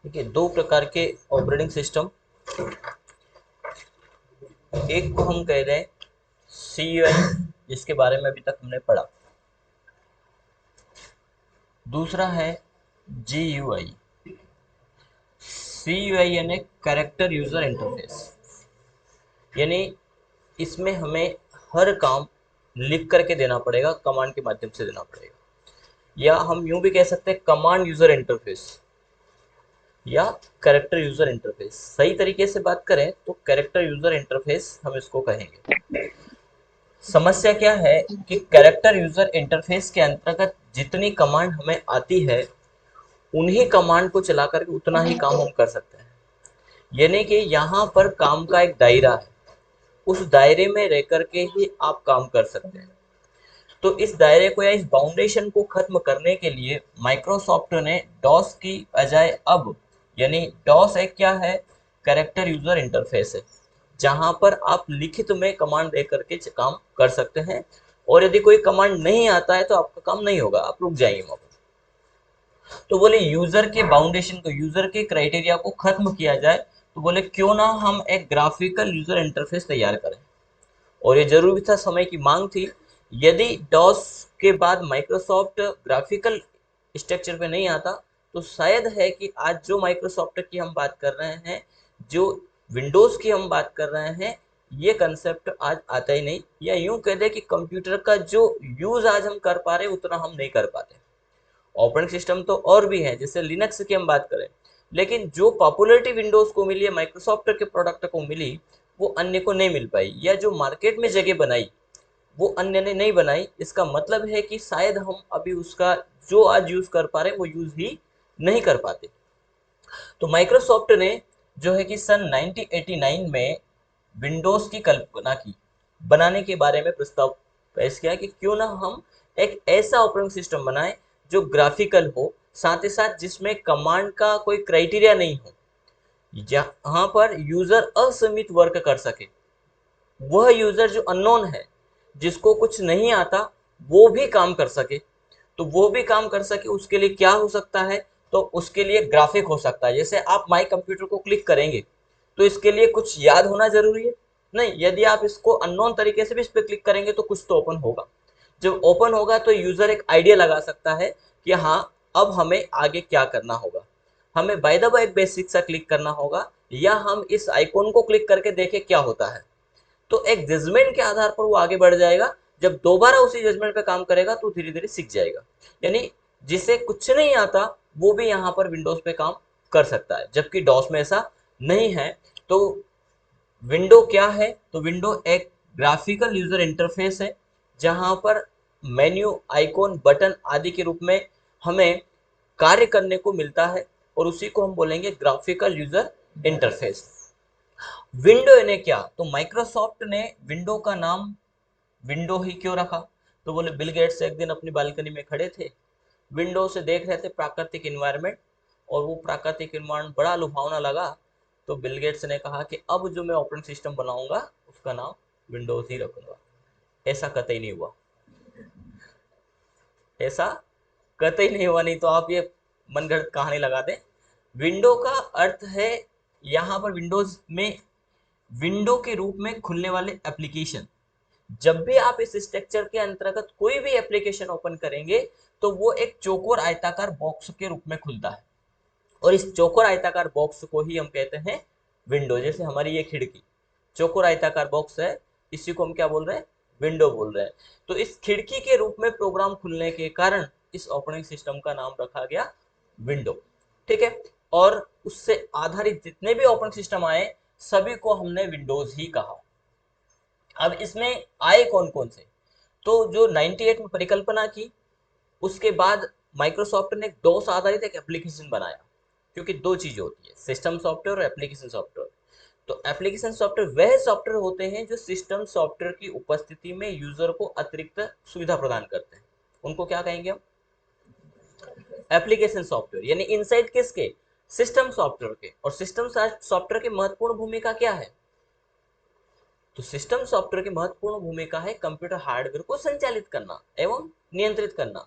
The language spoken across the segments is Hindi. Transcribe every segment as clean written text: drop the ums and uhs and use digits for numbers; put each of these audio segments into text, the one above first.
ठीक है, दो प्रकार के ऑपरेटिंग सिस्टम, एक को हम कह रहे हैं CUI जिसके बारे में अभी तक हमने पढ़ा, दूसरा है GUI। CUI यानी कैरेक्टर यूजर इंटरफेस, यानी इसमें हमें हर काम लिख करके देना पड़ेगा, कमांड के माध्यम से देना पड़ेगा, या हम यूं भी कह सकते हैं कमांड यूजर इंटरफेस या कैरेक्टर यूजर इंटरफेस। सही तरीके से बात करें तो कैरेक्टर यूजर इंटरफेस हम इसको कहेंगे। समस्या क्या है कि कैरेक्टर यूजर इंटरफेस के अंतर्गत जितनी कमांड हमें आती है उन्हीं कमांड को चला करके उतना ही काम हम कर सकते हैं, यानी कि यहाँ पर काम का एक दायरा है, उस दायरे में रह करके ही आप काम कर सकते हैं। तो इस दायरे को या इस बाउंडेशन को खत्म करने के लिए माइक्रोसॉफ्ट ने डॉस की बजाय अब, यानी डॉस एक क्या है, कैरेक्टर यूजर इंटरफेस है, जहां पर आप लिखित में कमांड दे करके काम कर सकते हैं, और यदि कोई कमांड नहीं आता है तो आपका काम नहीं होगा, आप रुक जाएंगे वहां पर। तो बोले यूजर के बाउंडेशन को, यूजर के क्राइटेरिया को खत्म किया जाए, तो बोले क्यों ना हम एक ग्राफिकल यूजर इंटरफेस तैयार करें, और ये जरूरी था, समय की मांग थी। यदि डॉस के बाद माइक्रोसॉफ्ट ग्राफिकल स्ट्रक्चर पे नहीं आता तो शायद है कि आज जो माइक्रोसॉफ्ट की हम बात कर रहे हैं, जो विंडोज की हम बात कर रहे हैं, ये कंसेप्ट आज आता ही नहीं, या यूं कह दे कि कंप्यूटर का जो यूज आज हम कर पा रहे उतना हम नहीं कर पाते। ऑपरेटिंग सिस्टम तो और भी है, जैसे लिनक्स की हम बात करें, लेकिन जो पॉपुलरिटी विंडोज को मिली है, माइक्रोसॉफ्ट के प्रोडक्ट को मिली, वो अन्य को नहीं मिल पाई, या जो मार्केट में जगह बनाई वो अन्य ने नहीं बनाई। इसका मतलब है कि शायद हम अभी उसका जो आज यूज कर पा रहे हैं वो यूज ही नहीं कर पाते। तो माइक्रोसॉफ्ट ने जो है कि सन 1989 में विंडोज की कल्पना की, बनाने के बारे में प्रस्ताव पेश किया कि क्यों ना हम एक ऐसा ऑपरेटिंग सिस्टम बनाएं जो ग्राफिकल हो, साथ ही साथ जिसमें कमांड का कोई क्राइटेरिया नहीं हो, जहां पर यूजर असीमित वर्क कर सके। वह यूजर जो अननोन है, जिसको कुछ नहीं आता, वो भी काम कर सके। तो वो भी काम कर सके उसके लिए क्या हो सकता है, तो उसके लिए ग्राफिक हो सकता है। जैसे आप माई कंप्यूटर को क्लिक करेंगे तो इसके लिए कुछ याद होना जरूरी है नहीं, यदि आप इसको अननोन तरीके से भी इस पर क्लिक करेंगे तो कुछ तो ओपन होगा। जब ओपन होगा तो यूजर एक आइडिया लगा सकता है कि हाँ, अब हमें आगे क्या करना होगा, हमें बाय द बाय एक बेसिक सा क्लिक करना होगा, या हम इस आइकॉन को क्लिक करके देखें क्या होता है। तो एक जजमेंट के आधार पर वो आगे बढ़ जाएगा, जब दोबारा उसी जजमेंट पे काम करेगा तो धीरे धीरे सीख जाएगा। यानी जिसे कुछ नहीं आता वो भी यहाँ पर विंडोज पे काम कर सकता है, जबकि डॉस में ऐसा नहीं है। तो विंडो क्या है, तो विंडो एक ग्राफिकल यूजर इंटरफेस है, जहां पर मेन्यू, आइकॉन, बटन आदि के रूप में हमें कार्य करने को मिलता है, और उसी को हम बोलेंगे ग्राफिकल यूजर इंटरफेस। विंडो ने क्या, तो माइक्रोसॉफ्ट ने विंडो का नाम विंडो ही क्यों रखा, तो बोले बिल गेट्स एक दिन अपनी बालकनी में खड़े थे, विंडो से देख रहे थे प्राकृतिक इन्वायरमेंट, और वो प्राकृतिक इन्वायरमेंट बड़ा लुभावना लगा। तो बिल गेट्स ने कहा कि अब जो मैं ऑपरेटिंग सिस्टम बनाऊंगा उसका नाम विंडोज ही रखूंगा। ऐसा कतई नहीं हुआ, ऐसा कतई नहीं हुआ, नहीं तो आप ये मनगढ़ंत कहानी लगा दें। विंडो का अर्थ है यहाँ पर विंडोज में विंडो के रूप में खुलने वाले एप्लीकेशन। जब भी आप इस स्ट्रक्चर के अंतर्गत कोई भी एप्लीकेशन ओपन करेंगे तो वो एक चौकोर आयताकार बॉक्स के रूप में खुलता है, और इस चौकोर आयताकार बॉक्स को ही हम कहते हैं विंडो। जैसे हमारी ये खिड़की चौकोर आयताकार बॉक्स है, इसी को हम क्या बोल रहे हैं, विंडो बोल रहे हैं। तो इस खिड़की के रूप में प्रोग्राम खुलने के कारण इस ऑपरेटिंग सिस्टम का नाम रखा गया विंडो। ठीक है, और उससे आधारित जितने भी ऑपरेटिंग सिस्टम आए सभी को हमने विंडोज ही कहा। अब इसमें आए कौन कौन से, तो जो 98 में परिकल्पना की, उसके बाद माइक्रोसॉफ्ट ने डोस आधारित एक एप्लीकेशन बनाया, क्योंकि दो चीजें होती है, सिस्टम सॉफ्टवेयर और एप्लीकेशन सॉफ्टवेयर। तो एप्लीकेशन सॉफ्टवेयर वह सॉफ्टवेयर होते हैं जो सिस्टम सॉफ्टवेयर की उपस्थिति में यूजर को अतिरिक्त सुविधा प्रदान करते हैं, उनको क्या कहेंगे हम, एप्लीकेशन सॉफ्टवेयर। यानी इनसाइड किसके, सिस्टम सॉफ्टवेयर के। और सिस्टम सॉफ्टवेयर की महत्वपूर्ण भूमिका क्या है, तो सिस्टम सॉफ्टवेयर की महत्वपूर्ण भूमिका है कंप्यूटर हार्डवेयर को संचालित करना एवं नियंत्रित करना।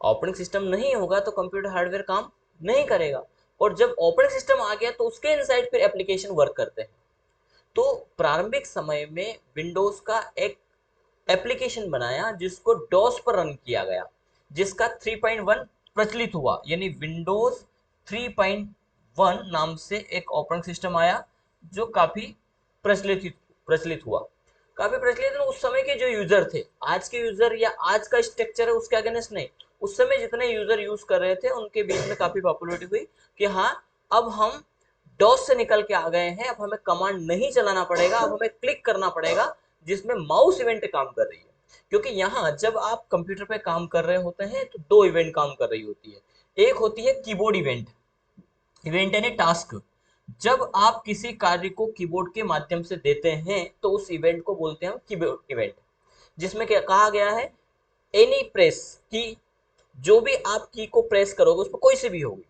ऑपरेटिंग सिस्टम नहीं होगा तो कंप्यूटर हार्डवेयर काम नहीं करेगा। और जब ऑपरेटिंग सिस्टम आ गया तो उसके इनसाइड फिर एप्लीकेशन वर्क करते हैं। तो प्रारंभिक समय में विंडोज का एक एप्लीकेशन बनाया जिसको डॉस पर रन किया गया, जिसका 3.1 प्रचलित हुआ, यानी विंडोज 3.1 नाम से एक ऑपरेटिंग सिस्टम आया जो काफी प्रचलित प्रचलित हुआ, काफी प्रचलित। उस समय के जो यूजर थे, आज के यूजर या आज का स्ट्रक्चर है उसके अगेंस्ट नहीं, उस समय जितने यूजर यूज कर रहे थे उनके बीच में काफी पॉपुलरिटी हुई कि हाँ, अब हम डॉस से निकल के आ गए हैं, अब हमें कमांड नहीं चलाना पड़ेगा, अब हमें क्लिक करना पड़ेगा, जिसमें माउस इवेंट काम कर रही है। क्योंकि यहाँ जब आप कंप्यूटर पे काम कर रहे होते हैं तो दो इवेंट काम कर रही होती है। एक होती है कीबोर्ड इवेंट, इवेंट यानी टास्क। जब आप किसी कार्य को कीबोर्ड के माध्यम से देते हैं तो उस इवेंट को बोलते हैं कीबोर्ड इवेंट, जिसमें क्या कहा गया है, एनी प्रेस की, जो भी आप की को प्रेस करोगे उसमें कोई सी भी होगी,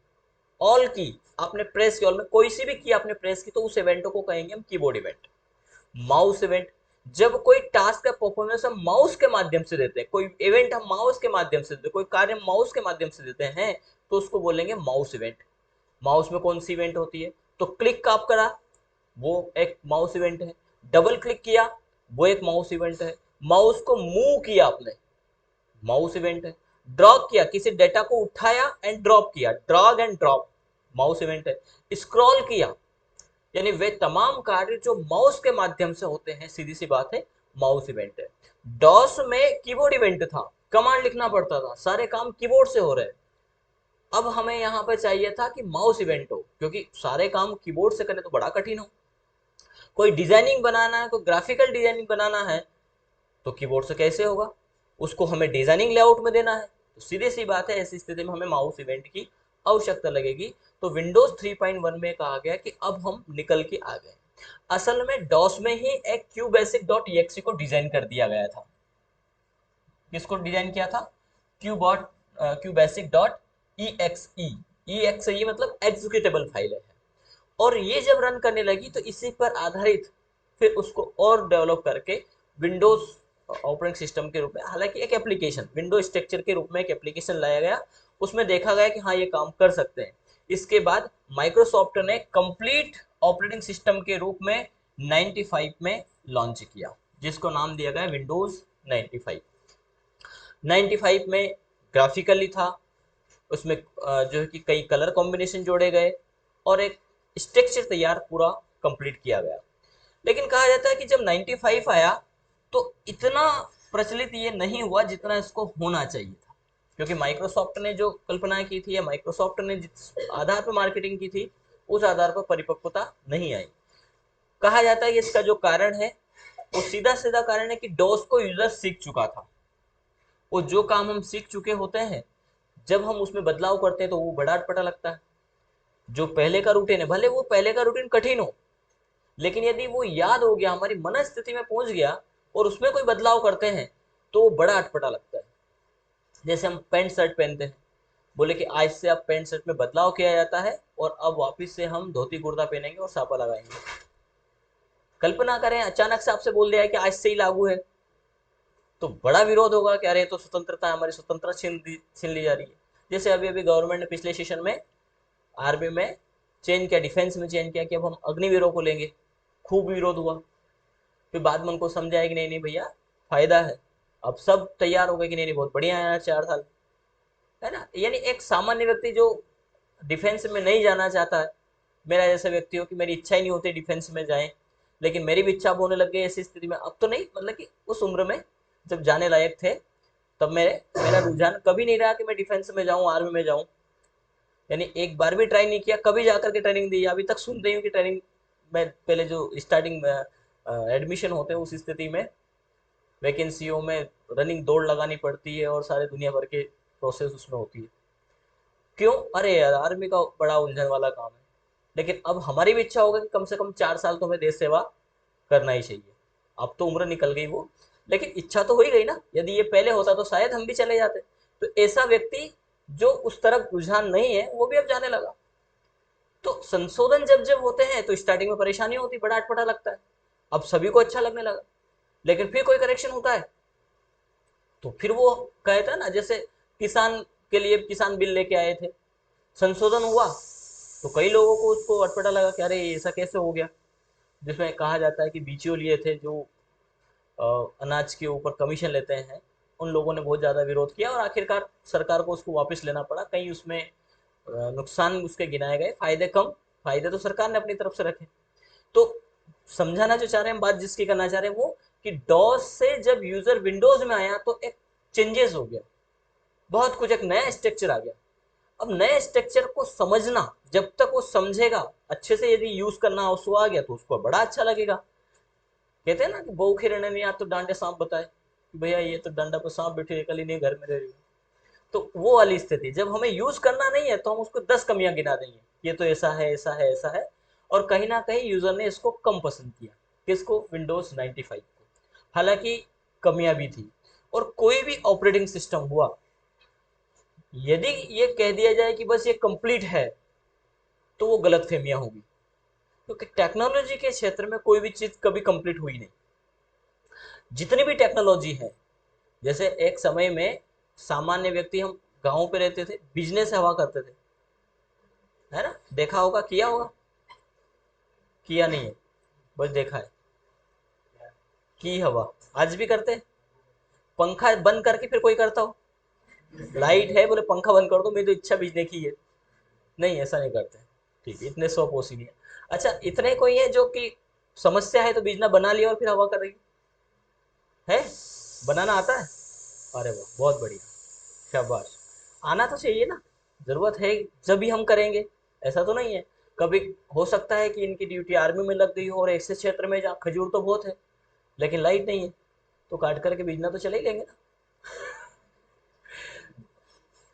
ऑल की आपने प्रेस की, ऑल में कोई सी भी की आपने प्रेस की, तो उस इवेंट को कहेंगे हम कीबोर्ड इवेंट। माउस इवेंट, जब कोई टास्क का परफॉर्मेंस हम माउस के माध्यम से देते हैं, कोई इवेंट हम माउस के माध्यम से देते हैं, कोई कार्य माउस के माध्यम से देते हैं, तो उसको बोलेंगे माउस इवेंट। माउस में कौन सी इवेंट होती है, तो क्लिक आप करा, वो एक माउस इवेंट है। डबल क्लिक किया, वो एक माउस इवेंट है। माउस को मूव किया आपने, माउस इवेंट है। ड्रॉप किया, किसी डेटा को उठाया एंड ड्रॉप किया, drag and drop, mouse event है। स्क्रॉल किया, यानी वे तमाम कार्य जो माउस के माध्यम से होते हैं, सीधी सी बात है, माउस इवेंट है। डॉस में कीबोर्ड इवेंट था, कमांड लिखना पड़ता था, सारे काम कीबोर्ड से हो रहे हैं। अब हमें यहाँ पर चाहिए था कि माउस इवेंट हो, क्योंकि सारे काम कीबोर्ड से करें तो बड़ा कठिन हो। कोई डिजाइनिंग बनाना है, कोई ग्राफिकल डिजाइनिंग बनाना है, तो कीबोर्ड से कैसे होगा, उसको हमें डिजाइनिंग लेआउट में देना है, तो सीधी सी बात है, ऐसी स्थिति में हमें माउस इवेंट की आवश्यकता लगेगी। तो विंडोज 3.1 में कहा गया कि अब हम निकल के आ गए। असल में डॉस में ही एक QBasic.exe को डिजाइन कर दिया गया था। किसको डिजाइन किया था, QBasic.exe, exe मतलब एग्जीक्यूटेबल फाइल है। और ये जब रन करने लगी तो इसी पर आधारित फिर उसको और डेवलप करके विंडोज ऑपरेटिंग सिस्टम के रूप में, हालांकि एक एप्लीकेशन विंडो स्ट्रक्चर के रूप में एक एप्लीकेशन लाया गया, उसमें देखा गया कि हाँ ये काम कर सकते हैं। इसके बाद माइक्रोसॉफ्ट ने कंप्लीट ऑपरेटिंग सिस्टम के रूप में 95 में लॉन्च किया, जिसको नाम दिया गया विंडोज 95। 95 में ग्राफिकली था, उसमें जो है कि कई कलर कॉम्बिनेशन जोड़े गए और एक स्ट्रक्चर तैयार पूरा कंप्लीट किया गया। लेकिन कहा जाता है कि जब 95 आया तो इतना प्रचलित ये नहीं हुआ जितना इसको होना चाहिए था, क्योंकि माइक्रोसॉफ्ट ने जो कल्पना की थी या माइक्रोसॉफ्ट ने जिस आधार पर मार्केटिंग की थी उस आधार पर परिपक्वता नहीं आई। कहा जाता है कि इसका जो कारण है वो सीधा सीधा कारण है कि डोस को यूजर सीख चुका था। वो जो काम हम सीख चुके होते हैं, जब हम उसमें बदलाव करते हैं तो वो बड़ा अटपटा लगता है। जो पहले का रूटीन है, भले वो पहले का रूटीन कठिन हो, लेकिन यदि वो याद हो गया, हमारी मन स्थिति में पहुंच गया और उसमें कोई बदलाव करते हैं तो वो बड़ा अटपटा लगता है। जैसे हम पैंट शर्ट पहनते हैं, बोले कि आज से अब पैंट शर्ट में बदलाव किया जाता है और अब वापस से हम धोती कुर्ता पहनेंगे और सापा लगाएंगे। कल्पना करें अचानक से आपसे बोल दिया है कि आज से ही लागू है, तो बड़ा विरोध होगा कि अरे तो स्वतंत्रता, हमारी स्वतंत्रता छीन ली जा रही है। जैसे अभी अभी गवर्नमेंट ने पिछले सेशन में आर्मी में चेंज किया, डिफेंस में चेंज किया कि अब हम अग्निवीरों को लेंगे, खूब विरोध हुआ। फिर बाद में उनको समझाया कि नहीं नहीं भैया, फायदा है, अब सब तैयार हो गए कि नहीं नहीं बहुत बढ़िया है यार, 4 साल है ना। यानी एक सामान्य व्यक्ति जो डिफेंस में नहीं जाना चाहता है, मेरा जैसा व्यक्ति हो कि मेरी इच्छा ही नहीं होती डिफेंस में जाए, लेकिन मेरी भी इच्छा होने लग गई ऐसी स्थिति में, अब तो नहीं, मतलब कि उस उम्र में जब जाने लायक थे तब मेरा रुझान कभी नहीं रहा कि मैं डिफेंस में जाऊं, आर्मी में जाऊं। यानी एक बार भी ट्राई नहीं किया, कभी जाकर के ट्रेनिंग दी, अभी तक सुन रही हूँ कि ट्रेनिंग में पहले जो स्टार्टिंग में एडमिशन होते हैं उस स्थिति में वैकेंसियों में रनिंग दौड़ लगानी पड़ती है और सारे दुनिया भर के प्रोसेस उसमें होती है। क्यों, अरे यार आर्मी का बड़ा उलझन वाला काम है। लेकिन अब हमारी भी इच्छा होगा कि कम से कम 4 साल तो हमें देश सेवा करना ही चाहिए। अब तो उम्र निकल गई वो, लेकिन इच्छा तो हो ही गई ना। यदि ये पहले होता तो शायद हम भी चले जाते। तो ऐसा व्यक्ति जो उस तरफ रुझान नहीं है वो भी अब जाने लगा। तो संशोधन जब जब होते हैं तो स्टार्टिंग में परेशानी होती, बड़ा अटपटा लगता है। अब सभी को अच्छा लगने लगा, लेकिन फिर कोई करेक्शन होता है तो फिर वो कहता है ना, जैसे किसान के लिए किसान बिल लेके आए थे, संशोधन हुआ, तो कई लोगों को उसको अटपटा लगा कि अरे ऐसा कैसे हो गया, जिसमें कहा जाता है कि बीचीओ लिए थे जो अनाज के ऊपर कमीशन लेते हैं, उन लोगों ने बहुत ज़्यादा विरोध किया और आखिरकार सरकार को उसको वापस लेना पड़ा। कहीं उसमें नुकसान उसके गिनाए गए, फायदे कम, फायदे तो सरकार ने अपनी तरफ से रखे। तो समझाना जो चाह रहे हैं, बात जिसकी करना चाह रहे हैं वो, कि डॉस से जब यूजर विंडोज में आया तो एक चेंजेस हो गया, बहुत कुछ, एक नया स्ट्रक्चर आ गया। अब नए स्ट्रक्चर को समझना, जब तक वो समझेगा अच्छे से, यदि यूज करना उसको आ गया तो उसको बड़ा अच्छा लगेगा। कहते हैं ना कि बहू के रहने नहीं आ तो डांडे सांप बताए, कि भैया ये तो डंडा पर सांप बैठे, कल ही नहीं घर में रह रही। तो वो वाली स्थिति, जब हमें यूज करना नहीं है तो हम उसको 10 कमियां गिना देंगे, ये तो ऐसा है ऐसा है ऐसा है। और कहीं ना कहीं यूजर ने इसको कम पसंद किया, किसको, विंडोज 95 को। हालांकि कमियां भी थी। और कोई भी ऑपरेटिंग सिस्टम हुआ, यदि ये कह दिया जाए कि बस ये कंप्लीट है, तो वो गलत फहमियां होगी, क्योंकि टेक्नोलॉजी के क्षेत्र में कोई भी चीज कभी कंप्लीट हुई नहीं। जितनी भी टेक्नोलॉजी है, जैसे एक समय में सामान्य व्यक्ति, हम गांव पे रहते थे, बिजनेस हवा करते थे, है ना, देखा होगा, किया होगा, किया नहीं है, बस देखा है, की हवा। आज भी करते हैं, पंखा बंद करके फिर कोई करता हो, लाइट है बोले पंखा बंद कर दो, मेरी तो इच्छा बिजने की है, नहीं ऐसा नहीं करते। ठीक है, इतने सौ पोसी नहीं है। अच्छा, इतने कोई है जो कि समस्या है तो बिजना बना लिया और फिर हवा कर रही है, बनाना आता है, अरे वाह बहुत बढ़िया, शाबाश। आना तो चाहिए ना, जरूरत है जब भी हम करेंगे, ऐसा तो नहीं है। कभी हो सकता है कि इनकी ड्यूटी आर्मी में लग गई हो और ऐसे क्षेत्र में जहाँ खजूर तो बहुत है लेकिन लाइट नहीं है, तो काट करके बीजना तो चले ही लेंगे ना।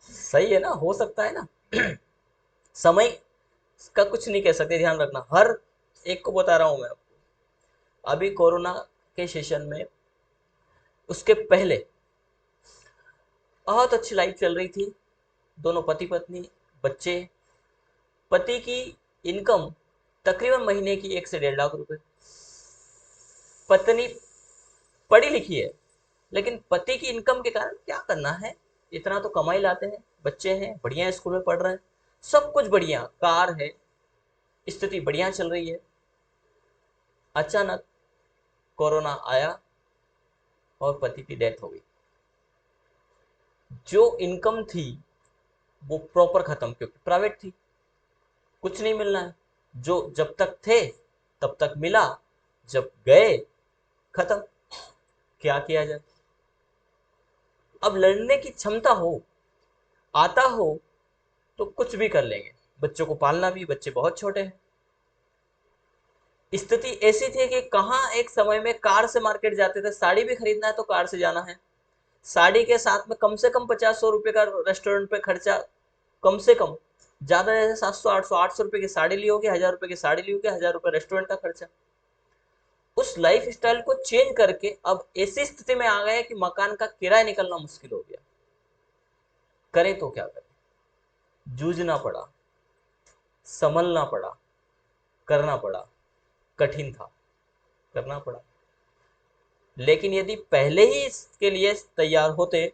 सही है ना, हो सकता है ना। समय का कुछ नहीं कह सकते, ध्यान रखना। हर एक को बता रहा हूं मैं आपको, अभी कोरोना के सेशन में, उसके पहले बहुत अच्छी लाइफ चल रही थी, दोनों पति पत्नी, बच्चे। पति की इनकम तकरीबन महीने की 1 से 1.5 लाख रुपए। पत्नी पढ़ी लिखी है, लेकिन पति की इनकम के कारण क्या करना है, इतना तो कमाई लाते हैं, बच्चे हैं बढ़िया स्कूल में पढ़ रहे हैं, सब कुछ बढ़िया, कार है, स्थिति बढ़िया चल रही है। अचानक कोरोना आया और पति की डेथ हो गई। जो इनकम थी वो प्रॉपर खत्म, क्योंकि प्राइवेट थी, कुछ नहीं मिलना है। जो जब तक थे तब तक मिला, जब गए खत्म। क्या किया जाए। अब लड़ने की क्षमता हो, आता हो, तो कुछ भी कर लेंगे। बच्चों को पालना भी, बच्चे बहुत छोटे हैं। स्थिति ऐसी थी कि कहाँ एक समय में कार से मार्केट जाते थे, साड़ी भी खरीदना है तो कार से जाना है, साड़ी के साथ में कम से कम 50-100 रुपए का रेस्टोरेंट पे खर्चा, कम से कम, ज्यादा जैसे 700-800 रुपए की साड़ी ली होगी, 1000 रुपए की साड़ी ली होगी, 1000 रुपए रेस्टोरेंट का खर्चा। उस लाइफ स्टाइल को चेंज करके अब ऐसी स्थिति में आ गए कि मकान का किराया निकलना मुश्किल हो गया। करें तो क्या करें, जूझना पड़ा, संभलना पड़ा, करना पड़ा, कठिन था, करना पड़ा। लेकिन यदि पहले ही इसके लिए तैयार होते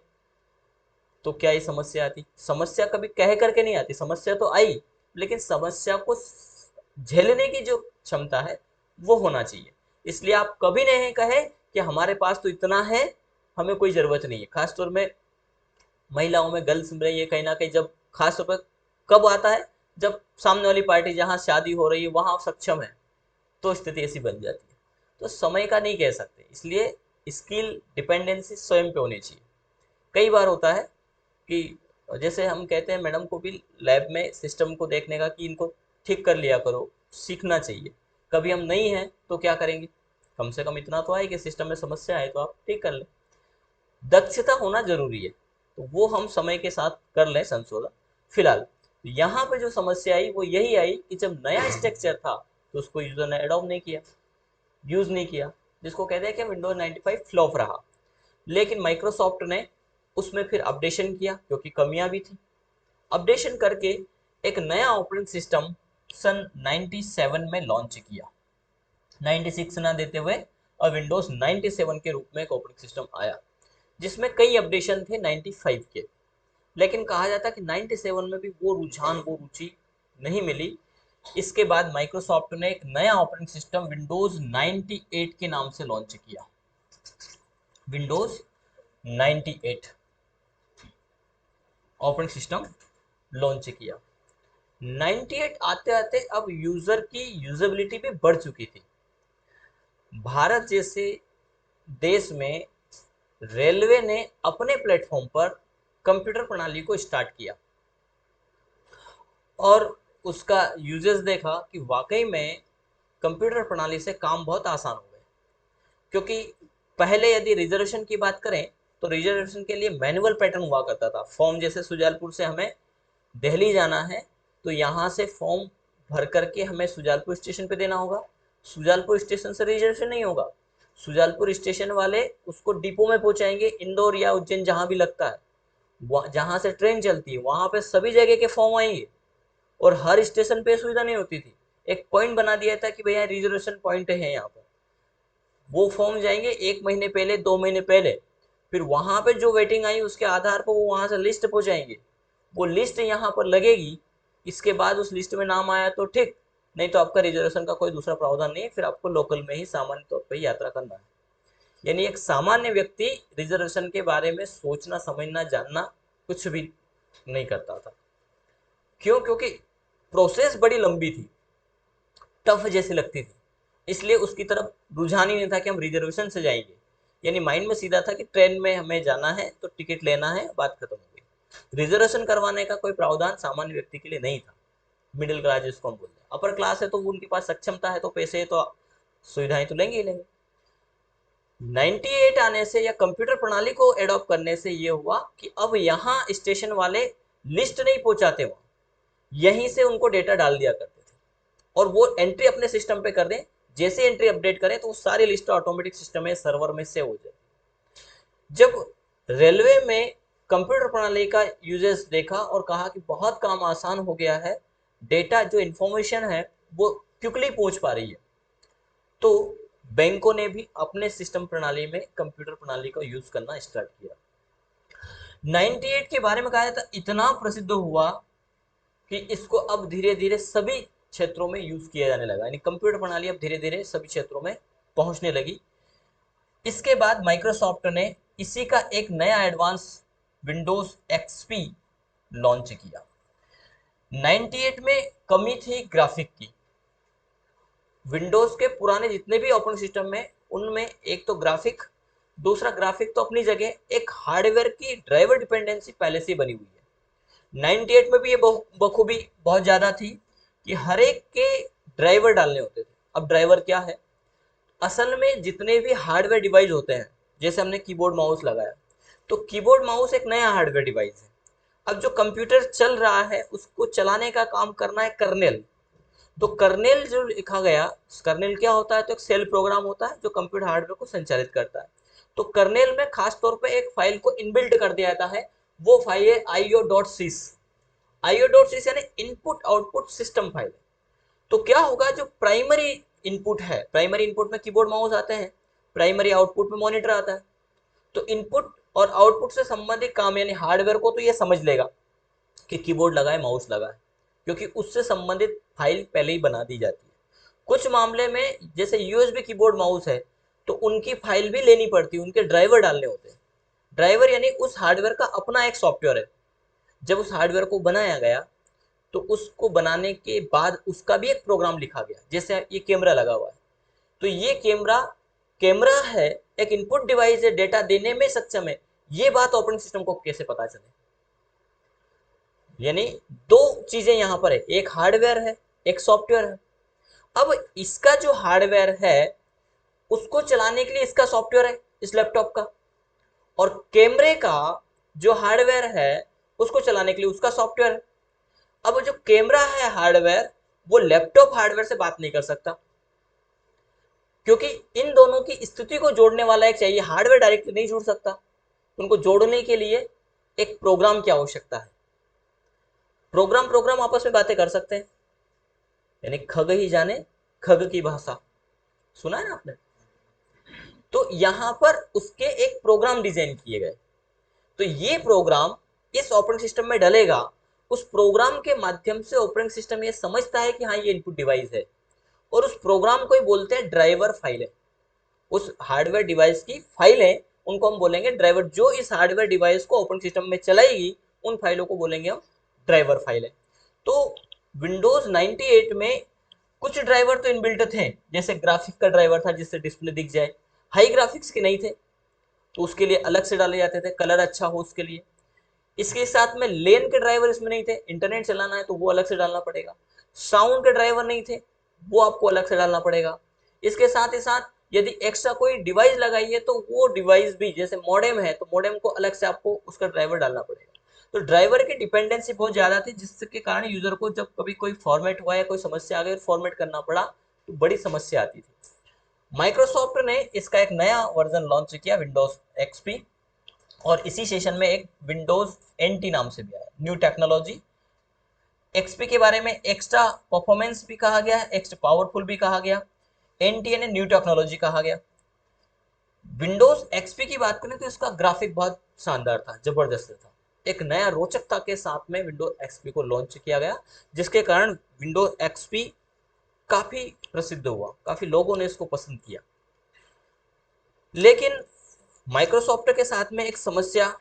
तो क्या ये समस्या आती। समस्या कभी कह करके नहीं आती, समस्या तो आई, लेकिन समस्या को झेलने की जो क्षमता है वो होना चाहिए। इसलिए आप कभी नहीं कहे कि हमारे पास तो इतना है, हमें कोई जरूरत नहीं है। खासतौर में महिलाओं में, गर्ल्स में, ये कहीं ना कहीं जब खास तौर पर कब आता है, जब सामने वाली पार्टी जहां शादी हो रही है वहां सक्षम है, तो स्थिति ऐसी बन जाती है। तो समय का नहीं कह सकते, इसलिए स्किल डिपेंडेंसी स्वयं पे होनी चाहिए। कई बार होता है कि जैसे हम कहते हैं मैडम को भी लैब में सिस्टम को देखने का, कि इनको ठीक कर लिया करो, सीखना चाहिए। कभी हम नहीं हैं तो क्या करेंगे, कम से कम इतना तो आए कि सिस्टम में समस्या है तो आप ठीक कर लें। दक्षता होना जरूरी है, तो वो हम समय के साथ कर लें संशोधन। फिलहाल यहाँ पे जो समस्या आई वो यही आई कि जब नया स्ट्रक्चर था तो उसको यूजर ने अडॉप्ट नहीं किया, यूज नहीं किया, जिसको कहते हैं कि विंडोज 95 फ्लॉप रहा। लेकिन माइक्रोसॉफ्ट ने उसमें फिर अपडेशन किया, क्योंकि कमियां भी थी। अपडेशन करके एक नया ऑपरेटिंग सिस्टम सन 97 में लॉन्च किया, 96 ना देते हुए, और विंडोज 97 के रूप में एक ऑपरेटिंग सिस्टम आया, जिसमें कई अपडेशन थे 95 के। लेकिन कहा जाता है कि 97 में भी वो रुझान, वो रुचि नहीं मिली, इसके बाद माइक्रोसॉफ्ट ने एक नया ऑपरेटिंग सिस्टम विंडोज 98 के नाम से लॉन्च किया। विंडोज 98 ऑपरेटिंग सिस्टम लॉन्च किया। 98 आते आते अब यूजर की यूजेबिलिटी भी बढ़ चुकी थी। भारत जैसे देश में रेलवे ने अपने प्लेटफॉर्म पर कंप्यूटर प्रणाली को स्टार्ट किया और उसका यूजेस देखा कि वाकई में कंप्यूटर प्रणाली से काम बहुत आसान हो गए। क्योंकि पहले यदि रिजर्वेशन की बात करें तो रिजर्वेशन के लिए मैनुअल पैटर्न हुआ करता था। फॉर्म जैसे सुजालपुर से हमें दिल्ली जाना है तो यहाँ से फॉर्म भर करके हमें सुजालपुर स्टेशन पे देना होगा। सुजालपुर स्टेशन से रिजर्वेशन नहीं होगा, सुजालपुर स्टेशन वाले उसको डिपो में पहुंचाएंगे, इंदौर या उज्जैन जहां भी लगता है, जहां से ट्रेन चलती है वहां पे सभी जगह के फॉर्म आएंगे। और हर स्टेशन पे सुविधा नहीं होती थी, एक पॉइंट बना दिया था कि भैया रिजर्वेशन पॉइंट है यहाँ पर, वो फॉर्म जाएंगे 1 महीने पहले 2 महीने पहले, फिर वहां पे जो वेटिंग आई उसके आधार पर वो वहां से लिस्ट पहुंचाएंगे, वो लिस्ट यहाँ पर लगेगी। इसके बाद उस लिस्ट में नाम आया तो ठीक, नहीं तो आपका रिजर्वेशन का कोई दूसरा प्रावधान नहीं है, फिर आपको लोकल में ही सामान्य तौर पर यात्रा करना है। यानी एक सामान्य व्यक्ति रिजर्वेशन के बारे में सोचना समझना जानना कुछ भी नहीं करता था। क्यों? क्योंकि प्रोसेस बड़ी लंबी थी, टफ जैसी लगती थी, इसलिए उसकी तरफ रुझान ही नहीं था कि हम रिजर्वेशन से जाएंगे। यानी माइंड में सीधा था कि ट्रेन में हमें जाना है तो टिकट लेना है, बात खत्म हो गई। रिजर्वेशन करवाने का कोई प्रावधान सामान्य व्यक्ति के लिए नहीं था। मिडिल क्लास जिसको हम बोलते हैं, अपर क्लास है तो उनके पास सक्षमता है तो पैसे है तो सुविधाएं तो लेंगे ही लेंगे। 98 आने से या कंप्यूटर प्रणाली को एडॉप्ट करने से ये हुआ कि अब यहाँ स्टेशन वाले लिस्ट नहीं पहुंचाते, वहां यहीं से उनको डेटा डाल दिया करते थे और वो एंट्री अपने सिस्टम पे कर दें, जैसे एंट्री अपडेट करें तो वो सारी लिस्ट ऑटोमेटिक सिस्टम में सर्वर में सेव हो जाए। जब रेलवे में कंप्यूटर प्रणाली का यूजेस देखा और कहा कि बहुत काम आसान हो गया है, डेटा जो इंफॉर्मेशन है वो क्विकली पहुंच पा रही है, तो बैंकों ने भी अपने सिस्टम प्रणाली में कंप्यूटर प्रणाली का यूज करना स्टार्ट किया। 98 के बारे में कहा जाता इतना प्रसिद्ध हुआ कि इसको अब धीरे धीरे सभी क्षेत्रों में यूज किया जाने लगा, यानी कंप्यूटर प्रणाली अब धीरे धीरे सभी क्षेत्रों में पहुंचने लगी। इसके बाद माइक्रोसॉफ्ट ने इसी का एक नया एडवांस विंडोज एक्सपी लॉन्च किया। 98 में कमी थी ग्राफिक की। विंडोज के पुराने जितने भी ऑपरेटिंग सिस्टम में उनमें एक तो ग्राफिक, दूसरा ग्राफिक तो अपनी जगह, एक हार्डवेयर की ड्राइवर डिपेंडेंसी पहले से बनी हुई है। 98 में भी ये बखूबी बहुत ज्यादा थी कि हर एक के ड्राइवर डालने होते थे। अब ड्राइवर क्या है? असल में जितने भी हार्डवेयर डिवाइस होते हैं, जैसे हमने कीबोर्ड माउस लगाया, तो कीबोर्ड माउस एक नया हार्डवेयर डिवाइस है। अब जो कंप्यूटर चल रहा है उसको चलाने का काम करना है कर्नेल। तो कर्नेल जो लिखा गया, कर्नेल क्या होता है? तो एक सेल प्रोग्राम होता है जो कंप्यूटर हार्डवेयर को संचालित करता है। तो कर्नेल में खास तौर पे एक फाइल को इनबिल्ट कर दिया जाता है, वो फाइल है io.sys। io.sys यानी इनपुट आउटपुट सिस्टम फाइल। तो क्या होगा, जो प्राइमरी इनपुट है, प्राइमरी इनपुट में कीबोर्ड माउस आते हैं, प्राइमरी आउटपुट में मॉनिटर आता है, तो इनपुट और आउटपुट से संबंधित काम यानी हार्डवेयर को तो ये समझ लेगा कि कीबोर्ड लगा है, माउस लगा है, क्योंकि उससे संबंधित फाइल पहले ही बना दी जाती है। कुछ मामले में जैसे यूएसबी कीबोर्ड माउस है तो उनकी फाइल भी लेनी पड़ती है, उनके ड्राइवर डालने होते हैं। ड्राइवर यानी उस हार्डवेयर का अपना एक सॉफ्टवेयर है। जब उस हार्डवेयर को बनाया गया तो उसको बनाने के बाद उसका भी एक प्रोग्राम लिखा गया। जैसे ये कैमरा लगा हुआ है, तो ये कैमरा कैमरा है, एक इनपुट डिवाइस है, डेटा देने में सक्षम है, ये बात ऑपरेटिंग सिस्टम को कैसे पता चले? यानी दो चीजें यहां पर है, एक हार्डवेयर है, एक सॉफ्टवेयर है। अब इसका जो हार्डवेयर है उसको चलाने के लिए इसका सॉफ्टवेयर है इस लैपटॉप का, और कैमरे का जो हार्डवेयर है उसको चलाने के लिए उसका सॉफ्टवेयर है। अब जो कैमरा है हार्डवेयर, वो लैपटॉप हार्डवेयर से बात नहीं कर सकता, क्योंकि इन दोनों की स्थिति को जोड़ने वाला एक चाहिए। हार्डवेयर डायरेक्टली नहीं जुड़ सकता, उनको जोड़ने के लिए एक प्रोग्राम की आवश्यकता है। प्रोग्राम आपस में बातें कर सकते हैं, यानी खग ही जाने खग की भाषा, सुना है ना आपने? तो यहां पर उसके एक प्रोग्राम डिजाइन किए गए, तो ये प्रोग्राम इस ऑपरेटिंग सिस्टम में डलेगा उस प्रोग्राम के माध्यम से ऑपरेटिंग सिस्टम ये समझता है कि हाँ ये इनपुट डिवाइस है, और उस प्रोग्राम को ही बोलते हैं ड्राइवर फाइल है। उस हार्डवेयर डिवाइस की फाइल है, उनको हम बोलेंगे ड्राइवर। जो इस हार्डवेयर डिवाइस को ऑपरेटिंग सिस्टम में चलाएगी उन फाइलों को बोलेंगे हम ड्राइवर फाइल है। तो विंडोज 98 में कुछ ड्राइवर तो इनबिल्ट थे, जैसे ग्राफिक का ड्राइवर था जिससे डिस्प्ले दिख जाए। हाई ग्राफिक्स के नहीं थे तो उसके लिए अलग से डाले जाते थे, कलर अच्छा हो उसके लिए। इसके साथ में लेन के ड्राइवर इसमें नहीं थे, इंटरनेट चलाना है तो वो अलग से डालना पड़ेगा। साउंड के ड्राइवर नहीं थे, वो आपको अलग से डालना पड़ेगा। इसके साथ ही साथ यदि एक्स्ट्रा कोई डिवाइस लगाई है तो वो डिवाइस भी, जैसे मॉडेम है तो मॉडेम को अलग से आपको उसका ड्राइवर डालना पड़ेगा। तो ड्राइवर की डिपेंडेंसी बहुत ज्यादा थी, जिसके कारण यूजर को जब कभी कोई फॉर्मेट हुआ या कोई समस्या आ गई, फॉर्मेट करना पड़ा तो बड़ी समस्या आती थी। माइक्रोसॉफ्ट ने इसका एक नया वर्जन लॉन्च किया, विंडोज एक्सपी, और इसी सेशन में एक विंडोज एनटी नाम से भी आया, न्यू टेक्नोलॉजी। एक्सपी के बारे में एक्स्ट्रा परफॉर्मेंस भी कहा गया है, एक्स्ट्रा पावरफुल भी कहा गया, एनटी ने न्यू टेक्नोलॉजी कहा गया। विंडोज एक्सपी की बात करें तो इसका ग्राफिक बहुत शानदार था, जबरदस्त था। एक नया रोचकता के साथ में विंडोज एक्सपी को लॉन्च किया गया, जिसके कारण विंडोज एक्सपी काफी प्रसिद्ध हुआ, काफी लोगों ने इसको पसंद किया। लेकिन माइक्रोसॉफ्ट के साथ में एक समस्या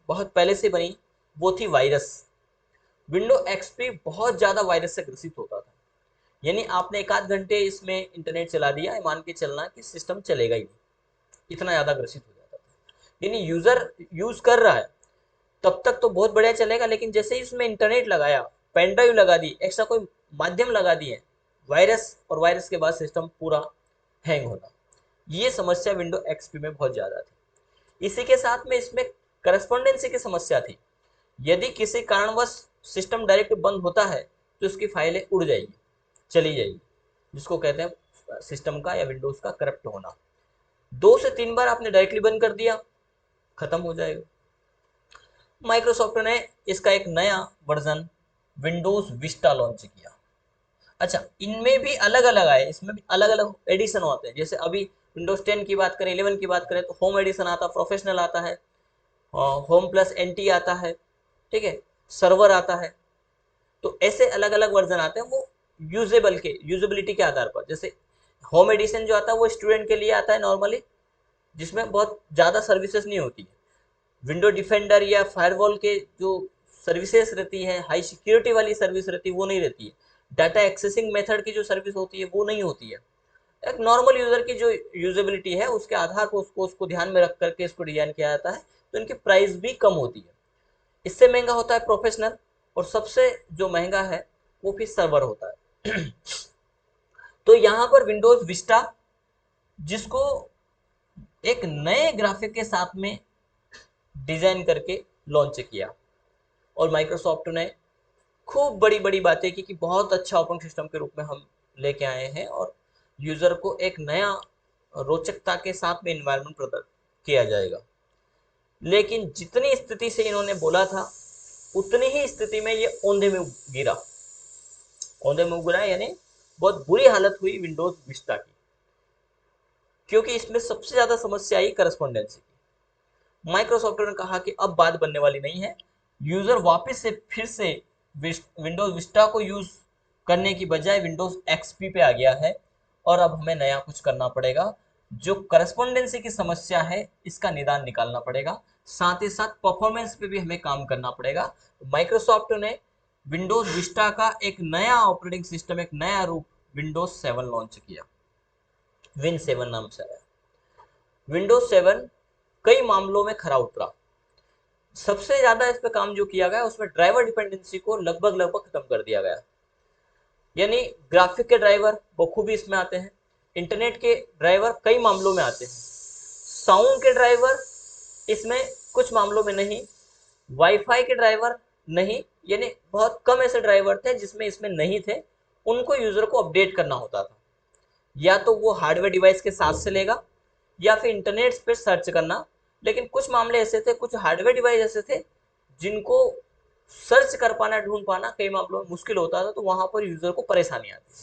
बहुत पहले से बनी, वो थी वायरस। विंडो एक्सपी बहुत ज़्यादा वायरस से ग्रसित होता था। यानी आपने एक आध घंटे इसमें इंटरनेट चला दिया, मान के चलना कि सिस्टम चलेगा ही नहीं, इतना ज़्यादा ग्रसित हो जाता था। यानी यूज़र यूज़ कर रहा है तब तक तो बहुत बढ़िया चलेगा, लेकिन जैसे ही इसमें इंटरनेट लगाया, पेन ड्राइव लगा दी, एक्स्ट्रा कोई माध्यम लगा दिए, वायरस, और वायरस के बाद सिस्टम पूरा हैंग होना। ये समस्या विंडो एक्सपी में बहुत ज़्यादा थी। इसी के साथ में इसमें करस्पॉन्डेंसी की समस्या थी। यदि किसी कारणवश सिस्टम डायरेक्ट बंद होता है तो उसकी फाइलें उड़ जाएगी, चली जाएगी, जिसको कहते हैं सिस्टम का या विंडोज का करप्ट होना। 2 से 3 बार आपने डायरेक्टली बंद कर दिया, खत्म हो जाएगा। माइक्रोसॉफ्ट ने इसका एक नया वर्जन विंडोज विस्टा लॉन्च किया। अच्छा, इनमें भी अलग अलग आए, इसमें भी अलग अलग एडिशन होते हैं। जैसे अभी विंडोज 10 की बात करें, 11 की बात करें तो होम एडिशन आता, प्रोफेशनल आता है, होम प्लस एनटी आता है, ठीक है, सर्वर आता है। तो ऐसे अलग अलग वर्जन आते हैं, वो यूजेबिलिटी के आधार पर। जैसे होम एडिशन जो आता है वो स्टूडेंट के लिए आता है नॉर्मली, जिसमें बहुत ज़्यादा सर्विसेज नहीं होती है। विंडो डिफेंडर या फायरवॉल के जो सर्विसेज रहती है, हाई सिक्योरिटी वाली सर्विस रहती है, वो नहीं रहती है। डाटा एक्सेसिंग मेथड की जो सर्विस होती है वो नहीं होती है। एक नॉर्मल यूजर की जो यूजेबिलिटी है उसके आधार पर उसको ध्यान में रख करके इसको डिजाइन किया जाता है, तो इनकी प्राइस भी कम होती है। इससे महंगा होता है प्रोफेशनल, और सबसे जो महंगा है वो फिर सर्वर होता है। तो यहाँ पर विंडोज विस्टा, जिसको एक नए ग्राफिक के साथ में डिजाइन करके लॉन्च किया, और माइक्रोसॉफ्ट ने खूब बड़ी बड़ी बातें की कि बहुत अच्छा ऑपरेटिंग सिस्टम के रूप में हम लेके आए हैं, और यूजर को एक नया रोचकता के साथ में इन्वायरमेंट प्रदान किया जाएगा। लेकिन जितनी स्थिति से इन्होंने बोला था उतनी ही स्थिति में ये औंधे में गिरा। औंधे में गिरा यानी बहुत बुरी हालत हुई विंडोज विस्टा की, क्योंकि इसमें सबसे ज्यादा समस्या आई करस्पॉन्डेंसी की। माइक्रोसॉफ्ट ने कहा कि अब बात बनने वाली नहीं है, यूजर वापस से फिर से विंडोज विस्टा को यूज करने की बजाय विंडोज एक्सपी पे आ गया है, और अब हमें नया कुछ करना पड़ेगा। जो करस्पॉन्डेंसी की समस्या है इसका निदान निकालना पड़ेगा, साथ ही साथ परफॉर्मेंस पे भी हमें काम करना पड़ेगा। माइक्रोसॉफ्ट ने विंडोज विस्टा का एक नया ऑपरेटिंग सिस्टम, एक नया रूप विंडोज 7 लॉन्च किया, विन 7 नाम से आया। विंडोज 7 कई मामलों में खरा उतरा। सबसे ज्यादा इस पे काम जो किया गया उसमें ड्राइवर डिपेंडेंसी को लगभग लगभग खत्म कर दिया गया। यानी ग्राफिक के ड्राइवर बखूबी इसमें आते हैं, इंटरनेट के ड्राइवर कई मामलों में आते हैं, साउंड के ड्राइवर इसमें कुछ मामलों में नहीं, वाईफाई के ड्राइवर नहीं। यानी बहुत कम ऐसे ड्राइवर थे जिसमें इसमें नहीं थे, उनको यूजर को अपडेट करना होता था। या तो वो हार्डवेयर डिवाइस के साथ से लेगा या फिर इंटरनेट पे सर्च करना। लेकिन कुछ मामले ऐसे थे, कुछ हार्डवेयर डिवाइस ऐसे थे जिनको सर्च कर पाना, ढूंढ पाना कई मामलों में मुश्किल होता था, तो वहां पर यूजर को परेशानी आती थी।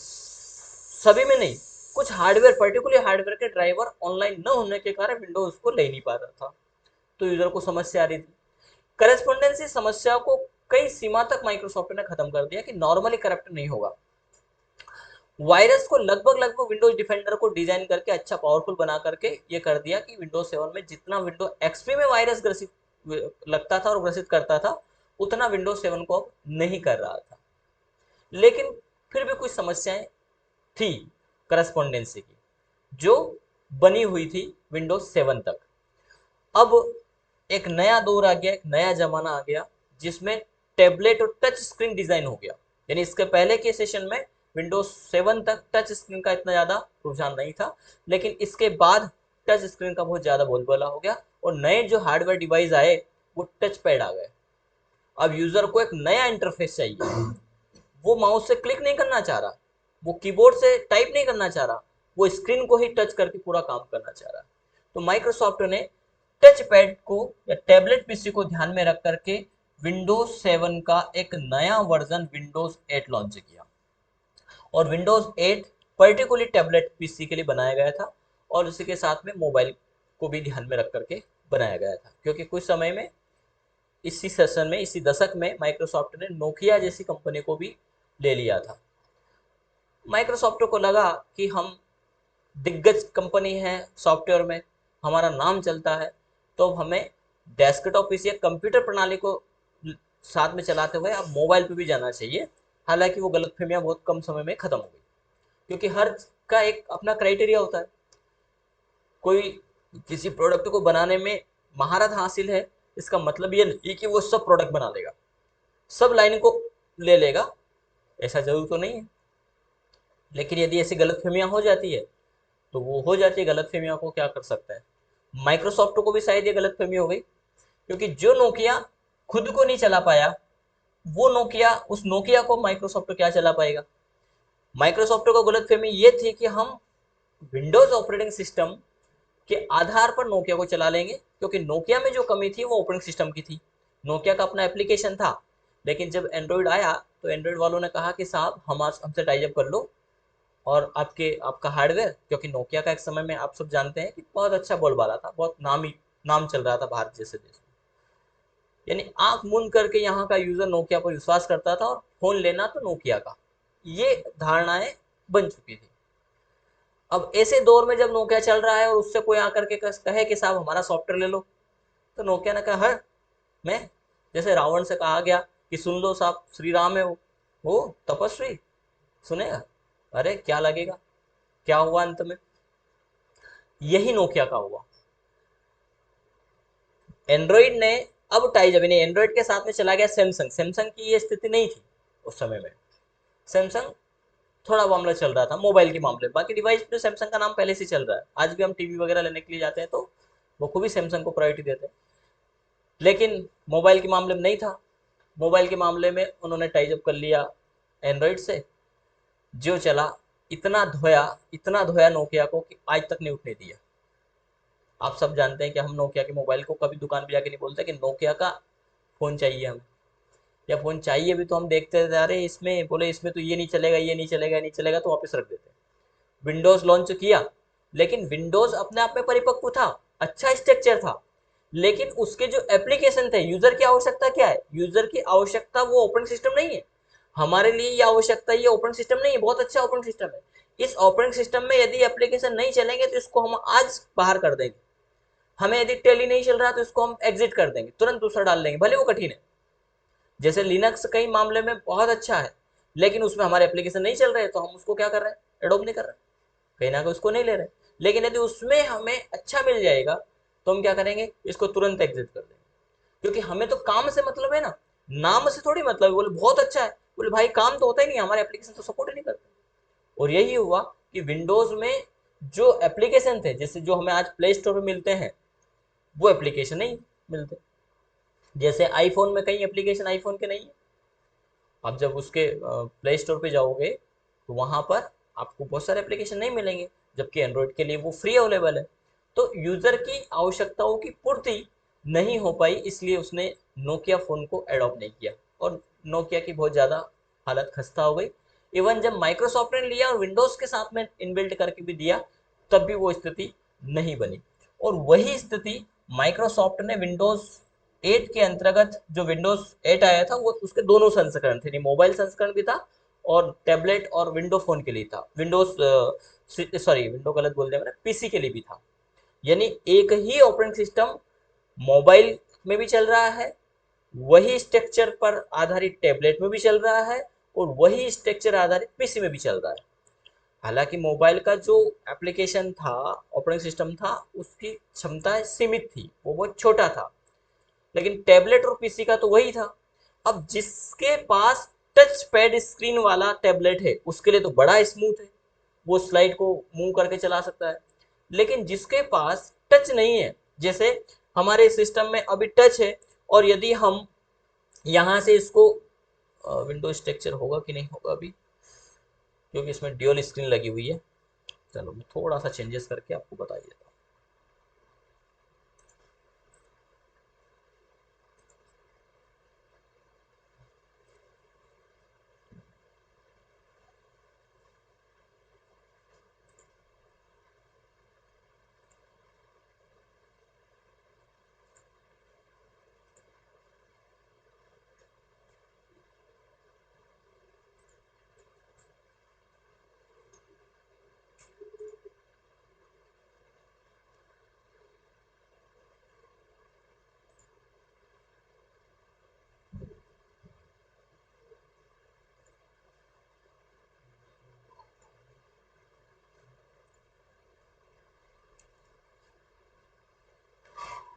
सभी में नहीं, कुछ हार्डवेयर, पर्टिकुलर हार्डवेयर के ड्राइवर ऑनलाइन न होने के कारण विंडोज को ले नहीं पा रहा था, तो यूजर को समस्या आ रही थी। करेस्पॉन्डेंसी समस्या को कई सीमा तक माइक्रोसॉफ्ट ने खत्म कर दिया कि नॉर्मली करप्ट नहीं होगा। वायरस को लगभग विंडोज डिफेंडर को डिजाइन करके अच्छा पावरफुल बना करके ये कर दिया कि विंडोज 7 में जितना विंडोज एक्सपी में वायरस ग्रसित लगता था और ग्रसित करता था, उतना विंडोज 7 को अब नहीं कर रहा था। लेकिन फिर भी कुछ समस्याएं थी करस्पॉन्डेंसी की, जो बनी हुई थी विंडोज 7 तक। अब एक नया दौर आ गया, एक नया जमाना आ गया, जिसमें टेबलेट और टच स्क्रीन डिजाइन हो गया। यानी इसके पहले के सेशन में विंडोज 7 तक टच स्क्रीन का इतना ज्यादा रुझान नहीं था, लेकिन इसके बाद टच स्क्रीन का बहुत ज्यादा बोलबाला हो गया और नए जो हार्डवेयर डिवाइस आए वो टच पैड आ गए। अब यूजर को एक नया इंटरफेस चाहिए, वो माउस से क्लिक नहीं करना चाह रहा, वो कीबोर्ड से टाइप नहीं करना चाह रहा, वो स्क्रीन को ही टच करके पूरा काम करना चाह रहा। तो माइक्रोसॉफ्ट ने टच पैड को या टैबलेट पीसी को ध्यान में रख करके विंडोज 7 का एक नया वर्जन विंडोज 8 लॉन्च किया। और विंडोज 8 पर्टिकुलरली टैबलेट पीसी के लिए बनाया गया था और उसी के साथ में मोबाइल को भी ध्यान में रख करके बनाया गया था, क्योंकि कुछ समय में इसी सेशन में, इसी दशक में माइक्रोसॉफ्ट ने नोकिया जैसी कंपनी को भी ले लिया था। माइक्रोसॉफ्ट को लगा कि हम दिग्गज कंपनी है सॉफ्टवेयर में, हमारा नाम चलता है, तो हमें डेस्कटॉप पीसी या कंप्यूटर प्रणाली को साथ में चलाते हुए अब मोबाइल पे भी जाना चाहिए। हालांकि वो गलतफहमियां बहुत कम समय में खत्म हो गई, क्योंकि हर का एक अपना क्राइटेरिया होता है। कोई किसी प्रोडक्ट को बनाने में महारत हासिल है, इसका मतलब ये नहीं कि वो सब प्रोडक्ट बना लेगा, सब लाइन को ले लेगा, ऐसा जरूर तो नहीं है। लेकिन यदि ऐसी गलतफहमियां हो जाती है तो वो हो जाती है, गलतफहमियों को क्या कर सकता है। माइक्रोसॉफ्ट को भी शायद ये गलतफहमी हो गई, क्योंकि जो नोकिया खुद को नहीं चला पाया, वो नोकिया, उस नोकिया को माइक्रोसॉफ्ट क्या चला पाएगा। माइक्रोसॉफ्ट को गलतफहमी ये थी कि हम विंडोज ऑपरेटिंग सिस्टम के आधार पर नोकिया को चला लेंगे, क्योंकि नोकिया में जो कमी थी वो ऑपरेटिंग सिस्टम की थी। नोकिया का अपना एप्लीकेशन था, लेकिन जब एंड्रॉइड आया तो एंड्रॉइड वालों ने कहा कि साहब हमसे टाइप कर लो और आपका हार्डवेयर, क्योंकि नोकिया का एक समय में आप सब जानते हैं कि बहुत अच्छा बोलबाला था, बहुत नाम चल रहा था भारत जैसे देश में। यानी आंख मूंद करके यहाँ का यूजर नोकिया पर विश्वास करता था और फोन लेना तो नोकिया का, ये धारणाएं बन चुकी थी। अब ऐसे दौर में जब नोकिया चल रहा है और उससे कोई आकर के कहे कि साहब हमारा सॉफ्टवेयर ले लो, तो नोकिया ने कहा हर मैं, जैसे रावण से कहा गया कि सुन लो साहब श्री राम है वो तपस्वी, सुनेगा, अरे क्या लगेगा। क्या हुआ अंत में, यही नोकिया का हुआ। एंड्रॉइड ने अब टाई जब नहीं, एंड्रॉइड के साथ में चला गया सैमसंग। सैमसंग की ये स्थिति नहीं थी उस समय में, सैमसंग थोड़ा मामला चल रहा था मोबाइल के मामले, बाकी डिवाइस पे सैमसंग का नाम पहले से चल रहा है। आज भी हम टीवी वगैरह लेने के लिए जाते हैं तो वो खूब ही सैमसंग को प्रायोरिटी देते हैं, लेकिन मोबाइल के मामले में नहीं था। मोबाइल के मामले में उन्होंने टाइजअप कर लिया एंड्रॉइड से, जो चला, इतना धोया नोकिया को कि आज तक नहीं उठने दिया। आप सब जानते हैं कि हम नोकिया के मोबाइल को कभी दुकान पे जाके नहीं बोलते कि नोकिया का फ़ोन चाहिए हमें, या फ़ोन चाहिए भी तो हम देखते थे अरे इसमें, बोले इसमें तो ये नहीं चलेगा, ये नहीं चलेगा, नहीं चलेगा, तो वापस रख देते। विंडोज़ लॉन्च किया, लेकिन विंडोज़ अपने आप में परिपक्व था, अच्छा स्ट्रक्चर था, लेकिन उसके जो एप्लीकेशन थे, यूज़र की आवश्यकता क्या है, यूज़र की आवश्यकता वो ऑपरेटिंग सिस्टम नहीं है। हमारे लिए ये आवश्यकता, ये ऑपरेटिंग सिस्टम नहीं है, बहुत अच्छा ऑपरेटिंग सिस्टम है। इस ऑपरेटिंग सिस्टम में यदि एप्लीकेशन नहीं चलेंगे तो इसको हम आज बाहर कर देंगे। हमें यदि टेली नहीं चल रहा तो इसको हम एग्जिट कर देंगे, तुरंत दूसरा डाल देंगे, भले वो कठिन है। जैसे लिनक्स कई मामले में बहुत अच्छा है, लेकिन उसमें हमारे एप्लीकेशन नहीं चल रहे तो हम उसको क्या कर रहे हैं, एडोप्ट नहीं कर रहे, कहीं ना कहीं उसको नहीं ले रहे। लेकिन यदि उसमें हमें अच्छा मिल जाएगा तो हम क्या करेंगे, इसको तुरंत एग्जिट कर देंगे, क्योंकि हमें तो काम से मतलब है ना, नाम से थोड़ी मतलब है। बोले बहुत अच्छा है, बोले भाई काम तो होता ही नहीं, हमारे एप्लीकेशन तो सपोर्ट ही नहीं करते। और यही हुआ कि विंडोज में जो एप्लीकेशन थे, जैसे जो हमें आज प्ले स्टोर पे मिलते हैं, वो एप्लीकेशन नहीं मिलते। जैसे आईफोन में कई एप्लीकेशन आईफोन के नहीं है, आप जब उसके प्ले स्टोर पे जाओगे तो वहाँ पर आपको बहुत सारे एप्लीकेशन नहीं मिलेंगे, जबकि एंड्रॉयड के लिए वो फ्री अवेलेबल है। तो यूज़र की आवश्यकताओं की पूर्ति नहीं हो पाई, इसलिए उसने नोकिया फ़ोन को एडॉप्ट नहीं किया और नोकिया की बहुत ज़्यादा हालत खस्ता हो गई। इवन जब माइक्रोसॉफ्ट ने लिया और विंडोज़ के साथ में इनबिल्ट करके भी दिया, तब भी वो स्थिति नहीं बनी। और वही स्थिति माइक्रोसॉफ्ट ने विंडोज़ 8 के अंतर्गत जो विंडोज 8 आया था वो उसके दोनों संस्करण थे, मोबाइल संस्करण भी था और टैबलेट और विंडो फोन के लिए था, विंडोज सॉरी विंडो गलत बोल दिया मैंने, पीसी के लिए भी था। यानी एक ही ऑपरेटिंग सिस्टम मोबाइल में भी चल रहा है, वही स्ट्रक्चर पर आधारित टैबलेट में भी चल रहा है और वही स्ट्रक्चर आधारित पीसी में भी चल रहा है। हालांकि मोबाइल का जो एप्लीकेशन था, ऑपरेटिंग सिस्टम था, उसकी क्षमता सीमित थी, वो बहुत छोटा था, लेकिन टैबलेट और पीसी का तो वही था। अब जिसके पास टच पैड स्क्रीन वाला टैबलेट है उसके लिए तो बड़ा स्मूथ है, वो स्लाइड को मूव करके चला सकता है। लेकिन जिसके पास टच नहीं है, जैसे हमारे सिस्टम में अभी टच है और यदि हम यहाँ से इसको विंडो स्ट्रक्चर होगा कि नहीं होगा अभी, क्योंकि इसमें ड्यूल स्क्रीन लगी हुई है। चलो मैं थोड़ा सा चेंजेस करके आपको बता देता हूँ।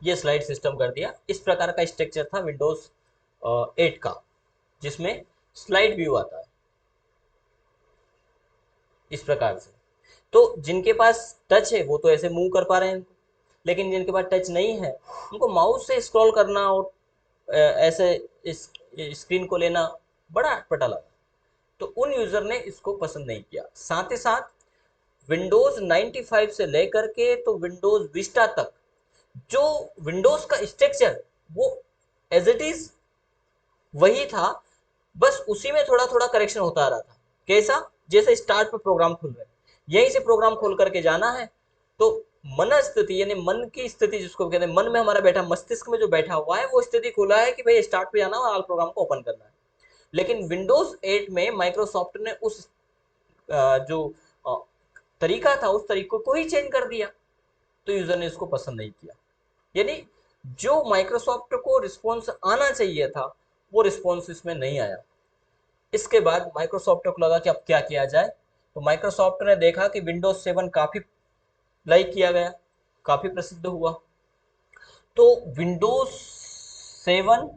ये स्लाइड सिस्टम कर दिया, इस प्रकार का स्ट्रक्चर था विंडोज 8 का, जिसमें स्लाइड व्यू आता है इस प्रकार से। तो जिनके पास टच है वो तो ऐसे मूव कर पा रहे हैं, लेकिन जिनके पास टच नहीं है उनको माउस से स्क्रॉल करना और ऐसे इस स्क्रीन को लेना बड़ा अटपटा लगा। तो उन यूजर ने इसको पसंद नहीं किया। साथ ही साथ विंडोज 95 से लेकर के तो विंडोज विस्टा तक जो विंडोज का स्ट्रक्चर वो एज इट इज वही था, बस उसी में थोड़ा थोड़ा करेक्शन होता आ रहा था। कैसा? जैसे स्टार्ट पे प्रोग्राम खुल रहे हैं, यहीं से प्रोग्राम खोल करके जाना है, तो मन स्थिति यानी मन की स्थिति जिसको कहते हैं, मन में हमारा बैठा, मस्तिष्क में जो बैठा हुआ है वो स्थिति खुला है कि भाई स्टार्ट पे जाना और आल प्रोग्राम को ओपन करना है। लेकिन विंडोज 8 में माइक्रोसॉफ्ट ने उस जो तरीका था उस तरीके को ही चेंज कर दिया, तो यूजर ने इसको पसंद नहीं किया। यानी जो माइक्रोसॉफ्ट को रिस्पॉन्स आना चाहिए था वो रिस्पॉन्स इसमें नहीं आया। इसके बाद माइक्रोसॉफ्ट को लगा कि अब क्या किया जाए, तो माइक्रोसॉफ्ट ने देखा कि विंडोज 7 काफी लाइक किया गया, काफी प्रसिद्ध हुआ, तो सेवन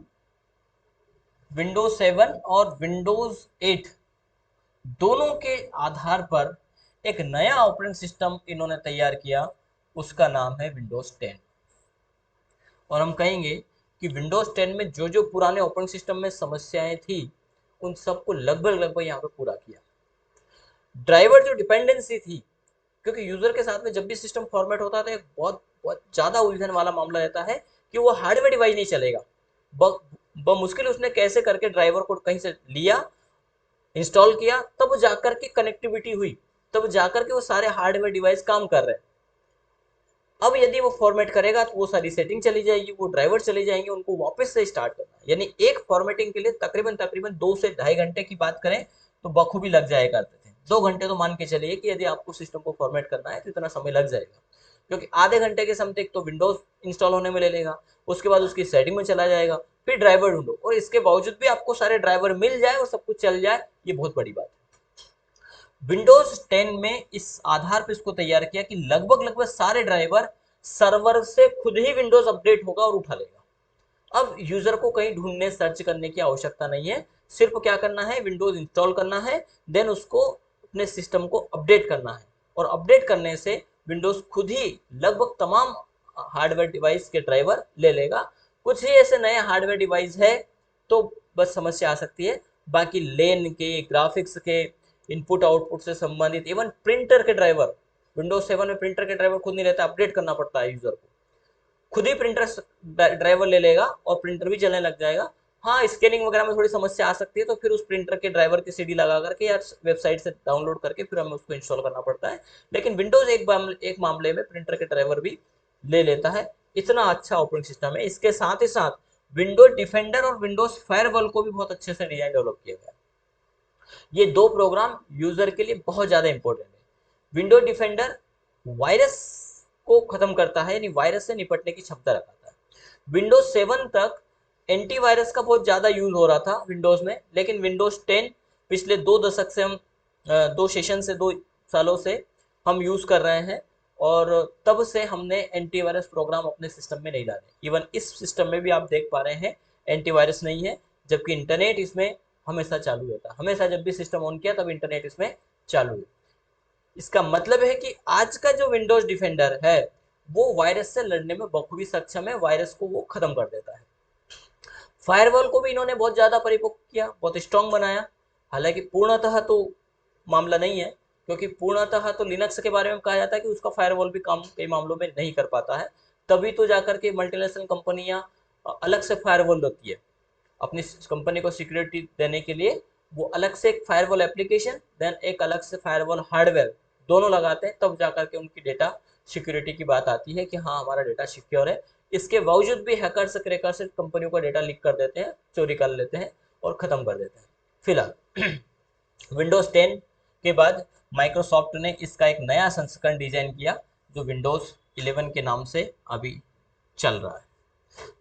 विंडोज 7 और विंडोज 8 दोनों के आधार पर एक नया ऑपरेटिंग सिस्टम इन्होंने तैयार किया, उसका नाम है विंडोज 10। और हम कहेंगे कि विंडोज 10 में जो जो पुराने ऑपरेटिंग सिस्टम में समस्याएं थी उन सबको लगभग लगभग यहाँ पे पूरा किया। ड्राइवर जो डिपेंडेंसी थी, क्योंकि यूजर के साथ में जब भी सिस्टम फॉर्मेट होता है तो एक बहुत बहुत ज्यादा उलझन वाला मामला रहता है कि वो हार्डवेयर डिवाइस नहीं चलेगा। मुश्किल उसने कैसे करके ड्राइवर को कहीं से लिया, इंस्टॉल किया, तब जाकर के कनेक्टिविटी हुई, तब जाकर के वो सारे हार्डवेयर डिवाइस काम कर रहे हैं। अब यदि वो फॉर्मेट करेगा तो वो सारी सेटिंग चली जाएगी, वो ड्राइवर चले जाएंगे, उनको वापस से स्टार्ट करना है। यानी एक फॉर्मेटिंग के लिए तकरीबन तकरीबन 2 से ढाई घंटे की बात करें तो बखूबी लग जाया करते थे। 2 घंटे तो मान के चलिए कि यदि आपको सिस्टम को फॉर्मेट करना है तो इतना समय लग जाएगा, क्योंकि आधे घंटे के समथिंग तो विंडोज इंस्टॉल होने में ले लेगा, उसके बाद उसकी सेटिंग में चला जाएगा, फिर ड्राइवर ढूंढो, और इसके बावजूद भी आपको सारे ड्राइवर मिल जाए और सब कुछ चल जाए, ये बहुत बड़ी बात है। विंडोज 10 में इस आधार पर इसको तैयार किया कि लगभग लगभग सारे ड्राइवर सर्वर से खुद ही विंडोज अपडेट होगा और उठा लेगा। अब यूजर को कहीं ढूंढने सर्च करने की आवश्यकता नहीं है, सिर्फ क्या करना है, विंडोज इंस्टॉल करना है, देन उसको अपने सिस्टम को अपडेट करना है, और अपडेट करने से विंडोज खुद ही लगभग तमाम हार्डवेयर डिवाइस के ड्राइवर ले लेगा। कुछ ही ऐसे नए हार्डवेयर डिवाइस है तो बस समस्या आ सकती है, बाकी लेन के, ग्राफिक्स के, इनपुट आउटपुट से संबंधित, इवन प्रिंटर के ड्राइवर, विंडोज 7 में प्रिंटर के ड्राइवर खुद नहीं रहता, अपडेट करना पड़ता है यूजर को, खुद ही प्रिंटर ड्राइवर ले लेगा और प्रिंटर भी चलने लग जाएगा। हाँ, स्कैनिंग वगैरह में थोड़ी समस्या आ सकती है, तो फिर उस प्रिंटर के ड्राइवर की सीडी लगा करके या वेबसाइट से डाउनलोड करके फिर हमें उसको इंस्टॉल करना पड़ता है। लेकिन विंडोज एक मामले में प्रिंटर के ड्राइवर भी ले लेता है। इतना अच्छा ऑपरेटिंग सिस्टम है। इसके साथ ही साथ विंडोज डिफेंडर और विंडोज फायरवॉल को भी बहुत अच्छे से डिजाइन डेवलप किया गया। ये दो प्रोग्राम यूजर के लिए बहुत ज्यादा इंपॉर्टेंट है। विंडोज डिफेंडर वायरस को खत्म करता है, यानी वायरस से निपटने की क्षमता रखता है। विंडोज 7 तक एंटीवायरस का बहुत ज्यादा यूज हो रहा था विंडोज में, लेकिन विंडोज 10 पिछले 2 दशक से हम 2 सेशन से 2 सालों से हम यूज कर रहे हैं, और तब से हमने एंटीवायरस प्रोग्राम अपने सिस्टम में नहीं डाले। इवन इस सिस्टम में भी आप देख पा रहे हैं एंटीवायरस नहीं है, जबकि इंटरनेट इसमें हमेशा चालू रहता है। हमेशा जब भी सिस्टम ऑन किया तब इंटरनेट इसमें चालू है। इसका मतलब है कि आज का जो विंडोज डिफेंडर है वो वायरस से लड़ने में बखूबी सक्षम है, वायरस को वो खत्म कर देता है। फायरवॉल को भी इन्होंने बहुत ज्यादा परिपक्व किया, बहुत स्ट्रांग बनाया। हालांकि पूर्णतः तो मामला नहीं है, क्योंकि पूर्णतः तो लिनक्स के बारे में कहा जाता है कि उसका फायरवॉल भी काम कई मामलों में नहीं कर पाता है। तभी तो जाकर के मल्टीनेशनल कंपनियां अलग से फायरवॉल रखती है अपनी कंपनी को सिक्योरिटी देने के लिए। वो अलग से एक फायरवॉल एप्लीकेशन देन एक अलग से फायरवॉल हार्डवेयर दोनों लगाते हैं, तब जाकर के उनकी डेटा सिक्योरिटी की बात आती है कि हाँ हमारा डेटा सिक्योर है। इसके बावजूद भी हैकर्स क्रैकर्स कंपनियों का डेटा लीक कर देते हैं, चोरी कर लेते हैं और ख़त्म कर देते हैं। फिलहाल विंडोज़ 10 के बाद माइक्रोसॉफ्ट ने इसका एक नया संस्करण डिजाइन किया जो विंडोज़ 11 के नाम से अभी चल रहा है।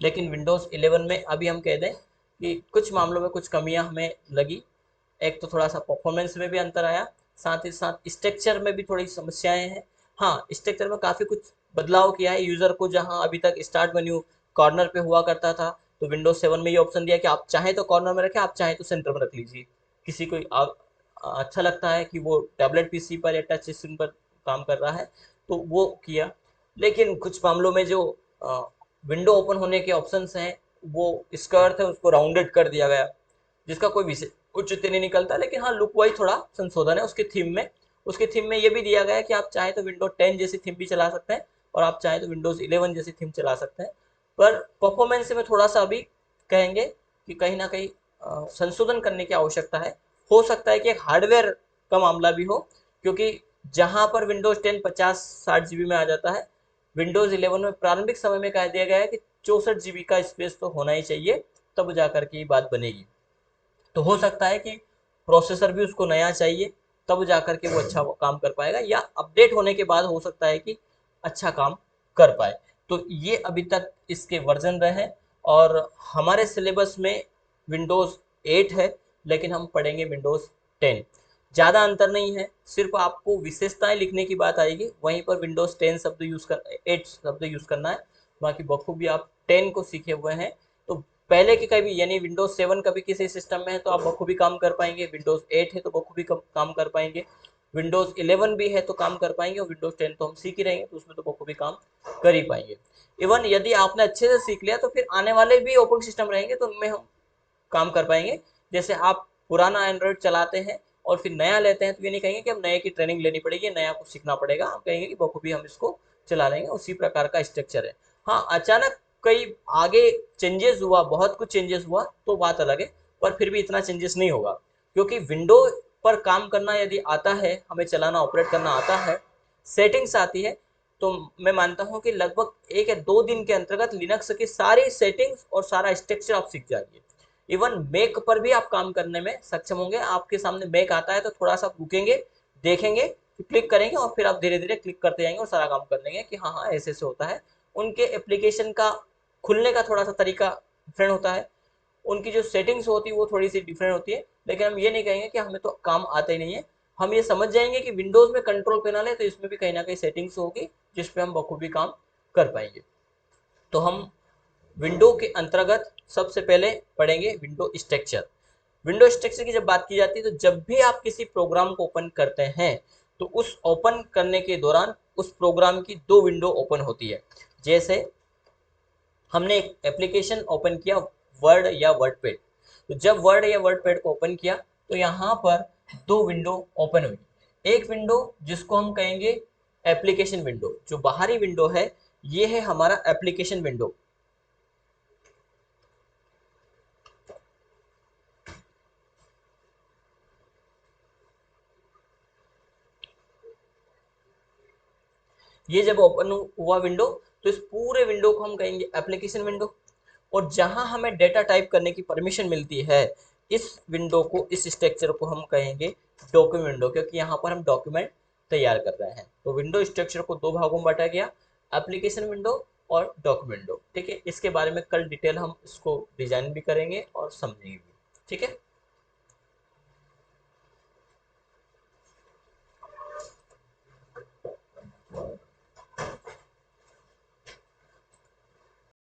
लेकिन विंडोज़ 11 में अभी हम कह दें कि कुछ मामलों में कुछ कमियां हमें लगी। एक तो थोड़ा सा परफॉर्मेंस में भी अंतर आया, साथ ही साथ स्ट्रक्चर में भी थोड़ी समस्याएं हैं। हाँ, स्ट्रक्चर में काफ़ी कुछ बदलाव किया है। यूज़र को जहाँ अभी तक स्टार्ट मेन्यू कॉर्नर पे हुआ करता था, तो विंडोज 7 में ये ऑप्शन दिया कि आप चाहें तो कॉर्नर में रखें, आप चाहें तो सेंटर में रख लीजिए। किसी को अच्छा लगता है कि वो टैबलेट पीसी पर या टच स्क्रीन पर काम कर रहा है तो वो किया। लेकिन कुछ मामलों में जो विंडो ओपन होने के ऑप्शंस हैं वो इसका अर्थ है उसको राउंडेड कर दिया गया, जिसका कोई विशेष उचित नहीं निकलता। लेकिन हाँ, लुक वाइज थोड़ा संशोधन है उसकी थीम में। उसकी थीम में ये भी दिया गया है कि आप चाहे तो विंडोज 10 जैसी थीम भी चला सकते हैं और आप चाहे तो विंडोज 11 जैसी थीम चला सकते हैं। पर परफॉर्मेंस में थोड़ा सा अभी कहेंगे कि कहीं ना कहीं संशोधन करने की आवश्यकता है। हो सकता है कि एक हार्डवेयर का मामला भी हो, क्योंकि जहां पर विंडोज 10 50-60 जीबी में आ जाता है, विंडोज 11 में प्रारंभिक समय में कह दिया गया है कि 64 जीबी का स्पेस तो होना ही चाहिए, तब जाकर के ये बात बनेगी। तो हो सकता है कि प्रोसेसर भी उसको नया चाहिए, तब जाकर के वो अच्छा काम कर पाएगा, या अपडेट होने के बाद हो सकता है कि अच्छा काम कर पाए। तो ये अभी तक इसके वर्जन रहे हैं, और हमारे सिलेबस में विंडोज़ 8 है, लेकिन हम पढ़ेंगे विंडोज़ 10। ज़्यादा अंतर नहीं है, सिर्फ आपको विशेषताएं लिखने की बात आएगी, वहीं पर विंडोज़ 10 शब्द यूज़ कर 8 शब्द यूज़ करना है। बाकी बखूबी आप 10 को सीखे हुए हैं, तो पहले के कभी यानी विंडोज 7 कभी किसी सिस्टम में है तो आप बखूबी काम कर पाएंगे, विंडोज 8 है तो बखूबी काम कर पाएंगे, विंडोज 11 भी है तो काम कर पाएंगे, और विंडोज 10 तो हम सीख ही रहेंगे तो उसमें तो बखूबी काम कर ही पाएंगे। इवन यदि आपने अच्छे से सीख लिया तो फिर आने वाले भी ऑपरेटिंग सिस्टम रहेंगे तो उनमें हम काम कर पाएंगे। जैसे आप पुराना एंड्रॉयड चलाते हैं और फिर नया लेते हैं तो ये नहीं कहेंगे कि हम नए की ट्रेनिंग लेनी पड़ेगी, नया कुछ सीखना पड़ेगा, हम कहेंगे कि बखूबी हम इसको चला लेंगे। उसी प्रकार का स्ट्रक्चर है। हाँ, अचानक कई आगे चेंजेस हुआ, बहुत कुछ चेंजेस हुआ तो बात अलग है, पर फिर भी इतना चेंजेस नहीं होगा, क्योंकि विंडो पर काम करना यदि आता है, हमें चलाना ऑपरेट करना आता है, सेटिंग्स आती है, तो मैं मानता हूँ कि लगभग 1 या 2 दिन के अंतर्गत लिनक्स की सारी सेटिंग्स और सारा स्ट्रक्चर आप सीख जाएंगे। इवन मैक पर भी आप काम करने में सक्षम होंगे। आपके सामने मैक आता है तो थोड़ा सा रुकेंगे, देखेंगे, क्लिक करेंगे और फिर आप धीरे धीरे क्लिक करते जाएंगे और सारा काम कर लेंगे कि हाँ हाँ ऐसे ऐसे होता है। उनके एप्लीकेशन का खुलने का थोड़ा सा तरीका डिफरेंट होता है, उनकी जो सेटिंग्स होती है वो थोड़ी सी डिफरेंट होती है, लेकिन हम ये नहीं कहेंगे कि हमें तो काम आता ही नहीं है। हम ये समझ जाएंगे कि विंडोज में कंट्रोल पैनल है तो इसमें भी कहीं ना कहीं सेटिंग्स होगी जिसपे हम बखूबी काम कर पाएंगे। तो हम विंडो के अंतर्गत सबसे पहले पढ़ेंगे विंडो स्ट्रक्चर। विंडो स्ट्रक्चर की जब बात की जाती है तो जब भी आप किसी प्रोग्राम को ओपन करते हैं तो उस ओपन करने के दौरान उस प्रोग्राम की 2 विंडो ओपन होती है। जैसे हमने एक एप्लीकेशन ओपन किया, वर्ड या वर्डपैड, तो जब वर्ड या वर्डपैड को ओपन किया तो यहाँ पर 2 विंडो ओपन हुई। एक विंडो जिसको हम कहेंगे एप्लीकेशन विंडो, जो बाहरी विंडो है ये है हमारा एप्लीकेशन विंडो। ये जब ओपन हुआ विंडो तो इस पूरे विंडो को हम कहेंगे एप्लीकेशन विंडो। और जहां हमें डेटा टाइप करने की परमिशन मिलती है, इस विंडो को, इस स्ट्रक्चर को हम कहेंगे डॉक्यूमेंट विंडो, क्योंकि यहाँ पर हम डॉक्यूमेंट तैयार कर रहे हैं। तो विंडो स्ट्रक्चर को दो भागों में बांटा गया, एप्लीकेशन विंडो और डॉक्यूमेंट विंडो। ठीक है, इसके बारे में कल डिटेल हम इसको डिजाइन भी करेंगे और समझेंगे भी। ठीक है।